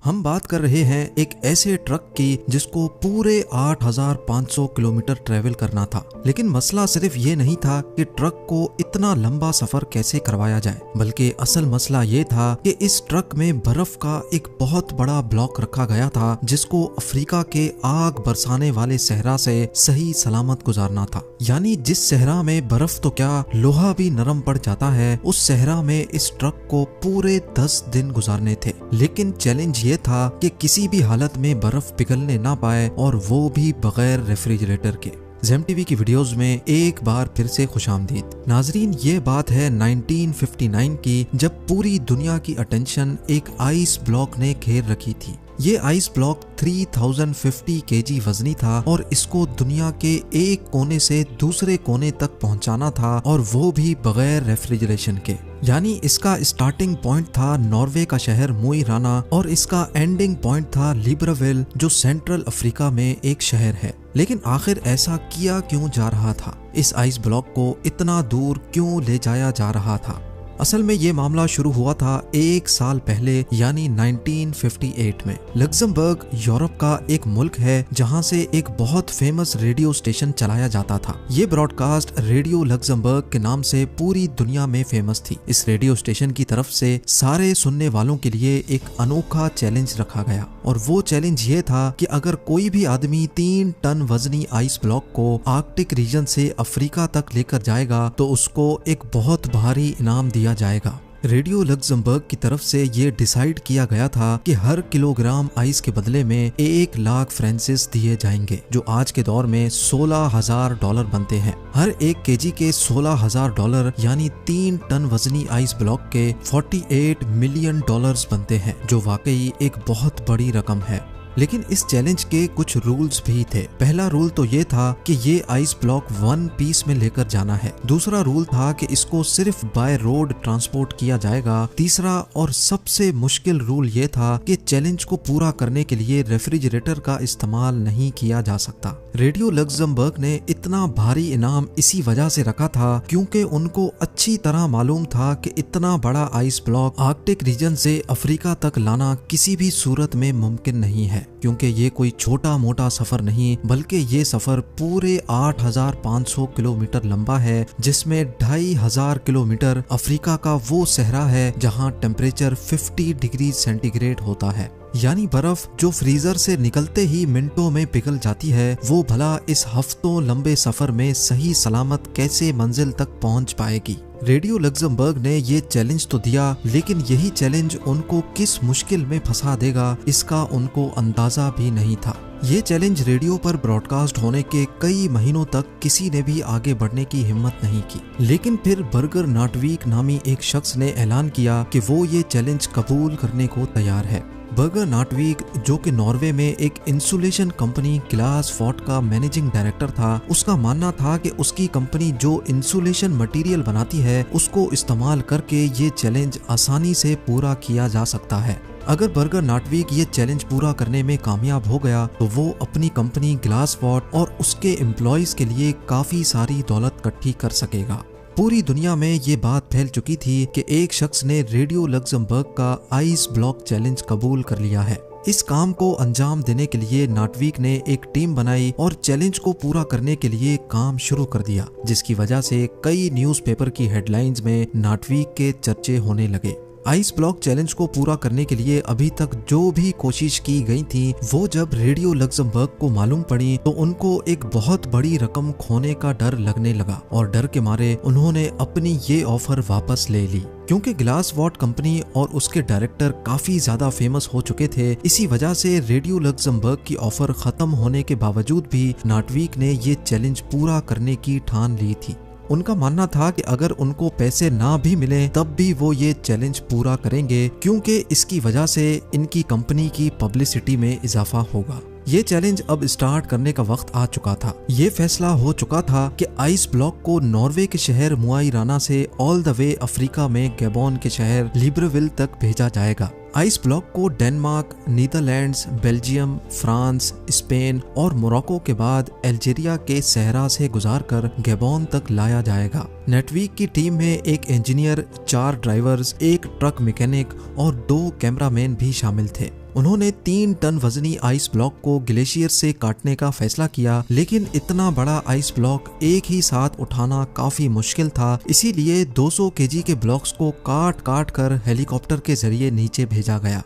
हम बात कर रहे हैं एक ऐसे ट्रक की जिसको पूरे 8500 किलोमीटर ट्रेवल करना था। लेकिन मसला सिर्फ ये नहीं था कि ट्रक को इतना लंबा सफर कैसे करवाया जाए, बल्कि असल मसला ये था कि इस ट्रक में बर्फ का एक बहुत बड़ा ब्लॉक रखा गया था जिसको अफ्रीका के आग बरसाने वाले सहरा से सही सलामत गुजारना था। यानी जिस सहरा में बर्फ तो क्या लोहा भी नरम पड़ जाता है, उस सहरा में इस ट्रक को पूरे 10 दिन गुजारने थे। लेकिन चैलेंज ये था कि किसी भी हालत में बर्फ पिघलने ना पाए, और वो भी बगैर रेफ्रिजरेटर के। ज़ेम टीवी की वीडियोस में एक बार फिर से खुशामदीद। नाजरीन, ये बात है 1959 की, जब पूरी दुनिया की अटेंशन एक आइस ब्लॉक ने घेर रखी थी। ये आइस ब्लॉक 3050 केजी वजनी था और इसको दुनिया के एक कोने से दूसरे कोने तक पहुंचाना था, और वो भी बगैर रेफ्रिजरेशन के। यानी इसका स्टार्टिंग पॉइंट था नॉर्वे का शहर मोई राना, और इसका एंडिंग पॉइंट था लिब्राविल, जो सेंट्रल अफ्रीका में एक शहर है। लेकिन आखिर ऐसा किया क्यों जा रहा था? इस आइस ब्लॉक को इतना दूर क्यों ले जाया जा रहा था? असल में ये मामला शुरू हुआ था एक साल पहले, यानी 1958 में। लग्जमबर्ग यूरोप का एक मुल्क है जहां से एक बहुत फेमस रेडियो स्टेशन चलाया जाता था। ये ब्रॉडकास्ट रेडियो लग्जमबर्ग के नाम से पूरी दुनिया में फेमस थी। इस रेडियो स्टेशन की तरफ से सारे सुनने वालों के लिए एक अनोखा चैलेंज रखा गया, और वो चैलेंज ये था कि अगर कोई भी आदमी 3 टन वजनी आइस ब्लॉक को आर्कटिक रीजन से अफ्रीका तक लेकर जाएगा तो उसको एक बहुत भारी इनाम दिया जाएगा। रेडियो लग्जमबर्ग की तरफ से ये डिसाइड किया गया था कि हर किलोग्राम आइस के बदले में 1 लाख फ्रांसिस दिए जाएंगे, जो आज के दौर में $16,000 बनते हैं। हर 1 केजी के $16,000 यानी 3 टन वजनी आइस ब्लॉक के $48 मिलियन बनते हैं, जो वाकई एक बहुत बड़ी रकम है। लेकिन इस चैलेंज के कुछ रूल्स भी थे। पहला रूल तो ये था कि ये आइस ब्लॉक 1 पीस में लेकर जाना है। दूसरा रूल था कि इसको सिर्फ बाय रोड ट्रांसपोर्ट किया जाएगा। तीसरा और सबसे मुश्किल रूल ये था कि चैलेंज को पूरा करने के लिए रेफ्रिजरेटर का इस्तेमाल नहीं किया जा सकता। रेडियो लग्जमबर्ग ने इतना भारी इनाम इसी वजह से रखा था क्योंकि उनको अच्छी तरह मालूम था कि इतना बड़ा आइस ब्लॉक आर्कटिक रीजन से अफ्रीका तक लाना किसी भी सूरत में मुमकिन नहीं है, क्योंकि ये कोई छोटा मोटा सफर नहीं, बल्कि ये सफर पूरे 8500 किलोमीटर लंबा है, जिसमें 2500 किलोमीटर अफ्रीका का वो सहरा है जहां टेम्परेचर 50 डिग्री सेंटीग्रेड होता है। यानी बर्फ जो फ्रीजर से निकलते ही मिनटों में पिघल जाती है, वो भला इस हफ्तों लंबे सफर में सही सलामत कैसे मंजिल तक पहुंच पाएगी। रेडियो लग्जमबर्ग ने ये चैलेंज तो दिया, लेकिन यही चैलेंज उनको किस मुश्किल में फंसा देगा इसका उनको अंदाजा भी नहीं था। ये चैलेंज रेडियो पर ब्रॉडकास्ट होने के कई महीनों तक किसी ने भी आगे बढ़ने की हिम्मत नहीं की। लेकिन फिर बर्गर नाटवीक नामी एक शख्स ने ऐलान किया कि वो ये चैलेंज कबूल करने को तैयार है। बर्गर नाटवीक, जो कि नॉर्वे में एक इंसुलेशन कंपनी ग्लास फोर्ट का मैनेजिंग डायरेक्टर था, उसका मानना था कि उसकी कंपनी जो इंसुलेशन मटेरियल बनाती है उसको इस्तेमाल करके ये चैलेंज आसानी से पूरा किया जा सकता है। अगर बर्गर नाटवीक ये चैलेंज पूरा करने में कामयाब हो गया तो वो अपनी कंपनी ग्लास फोर्ट और उसके एम्प्लॉइज के लिए काफी सारी दौलत इकट्ठी कर सकेगा। पूरी दुनिया में ये बात फैल चुकी थी कि एक शख्स ने रेडियो लग्जमबर्ग का आइस ब्लॉक चैलेंज कबूल कर लिया है। इस काम को अंजाम देने के लिए नाटवीक ने एक टीम बनाई और चैलेंज को पूरा करने के लिए काम शुरू कर दिया, जिसकी वजह से कई न्यूज़पेपर की हेडलाइंस में नाटवीक के चर्चे होने लगे। आइस ब्लॉक चैलेंज को पूरा करने के लिए अभी तक जो भी कोशिश की गई थी, वो जब रेडियो लग्जमबर्ग को मालूम पड़ी तो उनको एक बहुत बड़ी रकम खोने का डर लगने लगा, और डर के मारे उन्होंने अपनी ये ऑफर वापस ले ली। क्योंकि ग्लास वॉट कंपनी और उसके डायरेक्टर काफी ज्यादा फेमस हो चुके थे, इसी वजह से रेडियो लग्जमबर्ग की ऑफर खत्म होने के बावजूद भी नाटवीक ने ये चैलेंज पूरा करने की ठान ली थी। उनका मानना था कि अगर उनको पैसे ना भी मिले तब भी वो ये चैलेंज पूरा करेंगे, क्योंकि इसकी वजह से इनकी कंपनी की पब्लिसिटी में इजाफा होगा। ये चैलेंज अब स्टार्ट करने का वक्त आ चुका था। ये फैसला हो चुका था कि आइस ब्लॉक को नॉर्वे के शहर मोई राना से ऑल द वे अफ्रीका में गैबोन के शहर लिब्राविल तक भेजा जाएगा। आइस ब्लॉक को Denmark, Netherlands, Belgium, France, Spain और मोरक्को के बाद अल्जीरिया के सहरा से गुजारकर गैबोन तक लाया जाएगा। नेटवीक की टीम में एक इंजीनियर, 4 ड्राइवर्स, एक ट्रक मैकेनिक और 2 कैमरामैन भी शामिल थे। उन्होंने 3 टन वजनी आइस ब्लॉक को ग्लेशियर से काटने का फैसला किया, लेकिन इतना बड़ा आइस ब्लॉक एक ही साथ उठाना काफी मुश्किल था। इसीलिए 200 केजी के ब्लॉक्स को काट काट कर हेलीकॉप्टर के जरिए नीचे भेजा गया।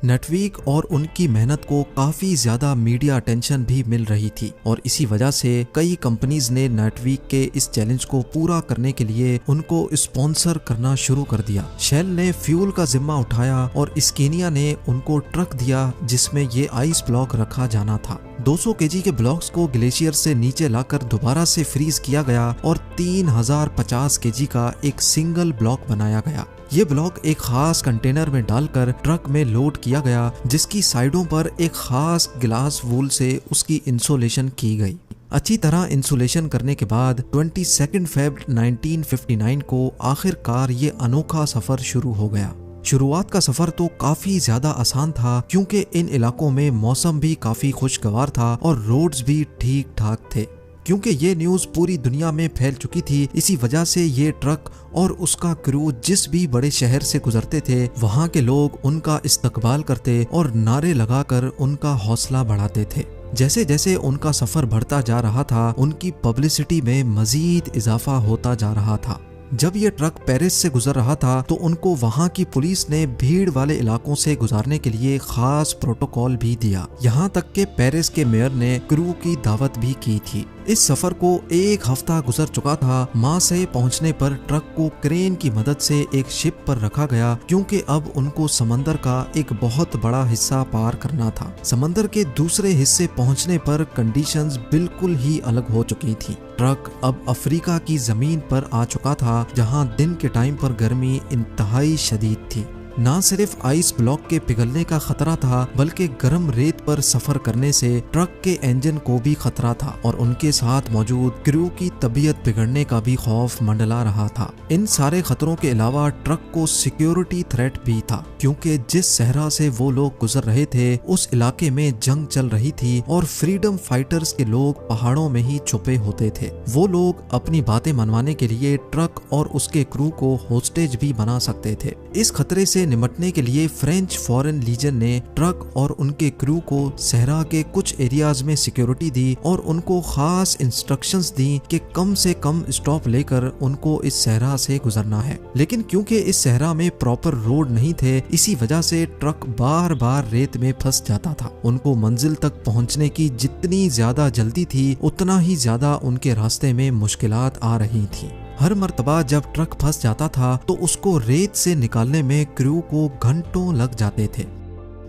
नटविक और उनकी मेहनत को काफी ज्यादा मीडिया अटेंशन भी मिल रही थी और इसी वजह से कई कंपनीज ने नटविक के इस चैलेंज को पूरा करने के लिए उनको स्पॉन्सर करना शुरू कर दिया। शेल ने फ्यूल का जिम्मा उठाया और स्केनिया ने उनको ट्रक दिया जिसमें ये आइस ब्लॉक रखा जाना था। 200 केजी के ब्लॉक्स को ग्लेशियर से नीचे लाकर दोबारा से फ्रीज किया गया और 3050 केजी का एक सिंगल ब्लॉक बनाया गया। ये ब्लॉक एक खास कंटेनर में डालकर ट्रक में लोड किया गया, जिसकी साइडों पर एक खास ग्लास वूल से उसकी इंसुलेशन की गई। अच्छी तरह इंसुलेशन करने के बाद 22 फरवरी 1959 को आखिरकार ये अनोखा सफर शुरू हो गया। शुरुआत का सफर तो काफी ज्यादा आसान था क्योंकि इन इलाकों में मौसम भी काफी खुशगवार था और रोड्स भी ठीक ठाक थे। क्योंकि ये न्यूज पूरी दुनिया में फैल चुकी थी, इसी वजह से ये ट्रक और उसका क्रू जिस भी बड़े शहर से गुजरते थे, वहाँ के लोग उनका इस्तकबाल करते और नारे लगाकर उनका हौसला बढ़ाते थे। जैसे जैसे उनका सफर बढ़ता जा रहा था, उनकी पब्लिसिटी में मजीद इजाफा होता जा रहा था। जब ये ट्रक पेरिस से गुजर रहा था तो उनको वहाँ की पुलिस ने भीड़ वाले इलाकों से गुजारने के लिए खास प्रोटोकॉल भी दिया। यहाँ तक के पेरिस के मेयर ने क्रू की दावत भी की थी। इस सफर को एक हफ्ता गुजर चुका था। मार्सेय पहुंचने पर ट्रक को क्रेन की मदद से एक शिप पर रखा गया क्योंकि अब उनको समंदर का एक बहुत बड़ा हिस्सा पार करना था। समंदर के दूसरे हिस्से पहुंचने पर कंडीशंस बिल्कुल ही अलग हो चुकी थी। ट्रक अब अफ्रीका की जमीन पर आ चुका था जहां दिन के टाइम पर गर्मी इंतहाई शदीद थी। न सिर्फ आइस ब्लॉक के पिघलने का खतरा था, बल्कि गर्म रेत पर सफर करने से ट्रक के इंजन को भी खतरा था और उनके साथ मौजूद क्रू की तबीयत बिगड़ने का भी खौफ मंडला रहा था। इन सारे खतरों के अलावा ट्रक को सिक्योरिटी थ्रेट भी था क्योंकि जिस सहरा से वो लोग गुजर रहे थे उस इलाके में जंग चल रही थी और फ्रीडम फाइटर्स के लोग पहाड़ों में ही छुपे होते थे। वो लोग अपनी बातें मनवाने के लिए ट्रक और उसके क्रू को होस्टेज भी बना सकते थे। इस खतरे से निपटने के लिए फ्रेंच फॉरेन लीजन ने ट्रक और उनके क्रू को सहरा के कुछ एरियाज में सिक्योरिटी दी और उनको खास इंस्ट्रक्शंस दी कि कम से कम स्टॉप लेकर उनको इस सहरा से गुजरना है। लेकिन क्योंकि इस सहरा में प्रॉपर रोड नहीं थे, इसी वजह से ट्रक बार बार रेत में फंस जाता था। उनको मंजिल तक पहुंचने की जितनी ज्यादा जल्दी थी, उतना ही ज्यादा उनके रास्ते में मुश्किलात आ रही थी। हर मर्तबा जब ट्रक फंस जाता था तो उसको रेत से निकालने में क्रू को घंटों लग जाते थे।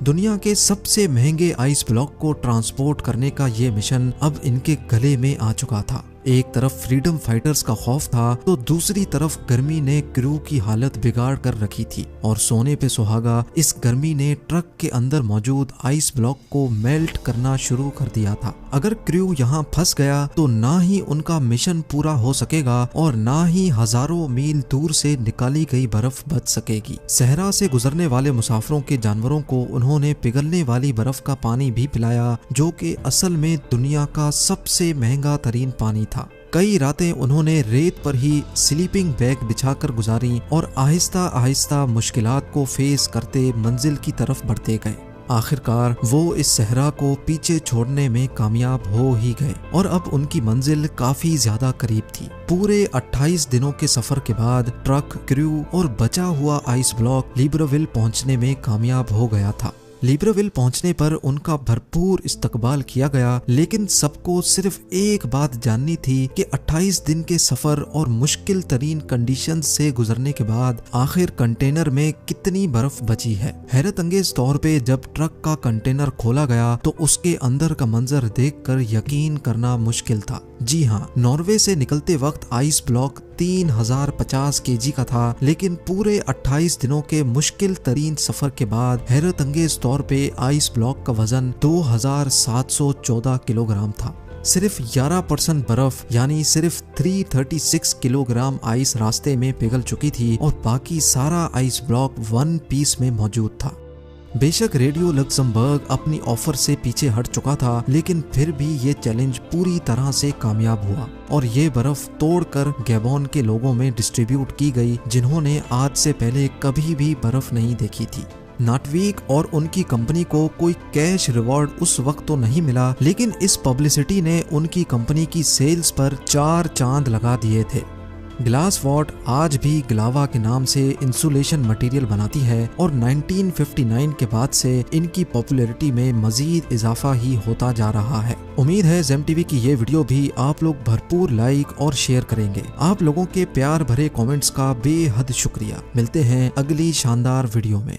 दुनिया के सबसे महंगे आइस ब्लॉक को ट्रांसपोर्ट करने का ये मिशन अब इनके गले में आ चुका था। एक तरफ फ्रीडम फाइटर्स का खौफ था तो दूसरी तरफ गर्मी ने क्रू की हालत बिगाड़ कर रखी थी और सोने पे सुहागा इस गर्मी ने ट्रक के अंदर मौजूद आइस ब्लॉक को मेल्ट करना शुरू कर दिया था। अगर क्रू यहाँ फंस गया तो ना ही उनका मिशन पूरा हो सकेगा और ना ही हजारों मील दूर से निकाली गई बर्फ बच सकेगी। सहरा से गुजरने वाले मुसाफिरों के जानवरों को उन्होंने पिघलने वाली बर्फ का पानी भी पिलाया, जो कि असल में दुनिया का सबसे महंगा तरीन पानी था। कई रातें उन्होंने रेत पर ही स्लीपिंग बैग बिछाकर गुजारी और आहिस्ता आहिस्ता मुश्किलात को फेस करते मंजिल की तरफ बढ़ते गए। आखिरकार वो इस सहरा को पीछे छोड़ने में कामयाब हो ही गए और अब उनकी मंजिल काफी ज्यादा करीब थी। पूरे 28 दिनों के सफर के बाद ट्रक, क्रू और बचा हुआ आइस ब्लॉक लिब्रेविल पहुंचने में कामयाब हो गया था। लिब्रेविल पहुंचने पर उनका भरपूर इस्तकबाल किया गया, लेकिन सबको सिर्फ एक बात जाननी थी कि 28 दिन के सफर और मुश्किल तरीन कंडीशन से गुजरने के बाद आखिर कंटेनर में कितनी बर्फ बची है। हैरत अंगेज तौर पे जब ट्रक का कंटेनर खोला गया तो उसके अंदर का मंजर देखकर यकीन करना मुश्किल था। जी हाँ, नॉर्वे से निकलते वक्त आइस ब्लॉक 3050 केजी का था, लेकिन पूरे 28 दिनों के मुश्किल तरीन सफर के बाद हैरत अंगेज तौर पे आइस ब्लॉक का वजन 2714 किलोग्राम था। सिर्फ 11% बर्फ यानी सिर्फ 336 किलोग्राम आइस रास्ते में पिघल चुकी थी और बाकी सारा आइस ब्लॉक वन पीस में मौजूद था। बेशक रेडियो लक्समबर्ग अपनी ऑफर से पीछे हट चुका था, लेकिन फिर भी ये चैलेंज पूरी तरह से कामयाब हुआ और ये बर्फ तोड़कर गैबोन के लोगों में डिस्ट्रीब्यूट की गई, जिन्होंने आज से पहले कभी भी बर्फ नहीं देखी थी। नाटवीक और उनकी कंपनी को कोई कैश रिवॉर्ड उस वक्त तो नहीं मिला, लेकिन इस पब्लिसिटी ने उनकी कंपनी की सेल्स पर 4 चांद लगा दिए थे। ग्लास वॉट आज भी ग्लावा के नाम से इंसुलेशन मटेरियल बनाती है और 1959 के बाद से इनकी पॉपुलैरिटी में मजीद इजाफा ही होता जा रहा है। उम्मीद है जेम टीवी की ये वीडियो भी आप लोग भरपूर लाइक और शेयर करेंगे। आप लोगों के प्यार भरे कमेंट्स का बेहद शुक्रिया। मिलते हैं अगली शानदार वीडियो में।